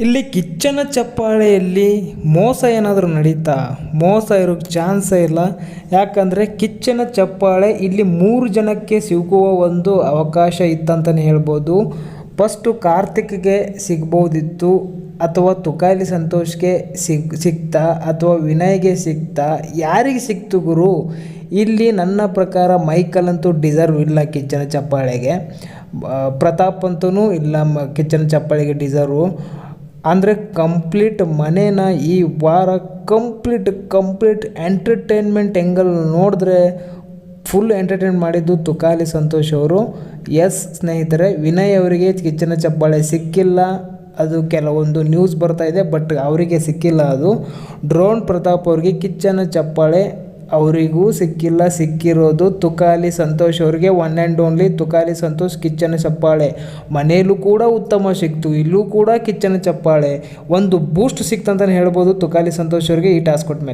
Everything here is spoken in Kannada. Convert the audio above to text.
ಇಲ್ಲಿ ಕಿಚ್ಚನ ಚಪ್ಪಾಳೆಯಲ್ಲಿ ಮೋಸ ಏನಾದರೂ ನಡೀತಾ? ಮೋಸ ಇರೋಕ್ಕೆ ಚಾನ್ಸೇ ಇಲ್ಲ. ಯಾಕಂದರೆ ಕಿಚ್ಚನ ಚಪ್ಪಾಳೆ ಇಲ್ಲಿ 3 ಜನಕ್ಕೆ ಸಿಗುವ ಒಂದು ಅವಕಾಶ ಇತ್ತಂತಲೇ ಹೇಳ್ಬೋದು. ಫಸ್ಟು ಕಾರ್ತಿಕ್ಗೆ ಸಿಗ್ಬೋದಿತ್ತು, ಅಥವಾ ತುಕಾಲಿ ಸಂತೋಷ್ಗೆ ಸಿಗ್ತಾ, ಅಥವಾ ವಿನಯ್ಗೆ ಸಿಗ್ತಾ, ಯಾರಿಗೆ ಸಿಕ್ತು ಗುರು? ಇಲ್ಲಿ ನನ್ನ ಪ್ರಕಾರ ಮೈಕಲ್ ಅಂತೂ ಡಿಸರ್ವ್ ಇಲ್ಲ ಕಿಚ್ಚನ ಚಪ್ಪಾಳೆಗೆ. ಪ್ರತಾಪ್ ಅಂತೂ ಇಲ್ಲ ಕಿಚ್ಚನ ಚಪ್ಪಾಳೆಗೆ ಡಿಸರ್ವು. ಅಂದರೆ ಕಂಪ್ಲೀಟ್ ಮನೇನ ಈ ವಾರ ಕಂಪ್ಲೀಟ್ ಎಂಟರ್ಟೈನ್ಮೆಂಟ್ ಆ್ಯಂಗಲ್ ನೋಡಿದ್ರೆ ಫುಲ್ ಎಂಟರ್ಟೈನ್ ಮಾಡಿದ್ದು ತುಕಾಲಿ ಸಂತೋಷ್ ಅವರು. ಎಸ್ ಸ್ನೇಹಿತರೆ, ವಿನಯ್ ಅವರಿಗೆ ಕಿಚ್ಚನ ಚಪ್ಪಾಳೆ ಸಿಕ್ಕಿಲ್ಲ. ಅದು ಕೆಲವೊಂದು ನ್ಯೂಸ್ ಬರ್ತಾ ಇದೆ, ಬಟ್ ಅವರಿಗೆ ಸಿಕ್ಕಿಲ್ಲ. ಅದು ಡ್ರೋನ್ ಪ್ರತಾಪ್ ಅವರಿಗೆ ಕಿಚ್ಚನ ಚಪ್ಪಾಳೆ ಅವರಿಗೂ ಸಿಕ್ಕಿಲ್ಲ. ಸಿಕ್ಕಿರೋದು ತುಕಾಲಿ ಸಂತೋಷ್ ಅವರಿಗೆ. One and only Tukali Santhosh ಕಿಚ್ಚನ ಚಪ್ಪಾಳೆ. ಮನೆಯಲ್ಲೂ ಕೂಡ ಉತ್ತಮ ಸಿಕ್ತು, ಇಲ್ಲೂ ಕೂಡ ಕಿಚ್ಚನ ಚಪ್ಪಾಳೆ. ಒಂದು ಬೂಸ್ಟ್ ಸಿಕ್ತಂತಲೇ ಹೇಳ್ಬೋದು ತುಕಾಲಿ ಸಂತೋಷ್ ಅವರಿಗೆ ಈ ಟಾಸ್ಕ್ ಕೊಟ್ಟ ಮೇಲೆ.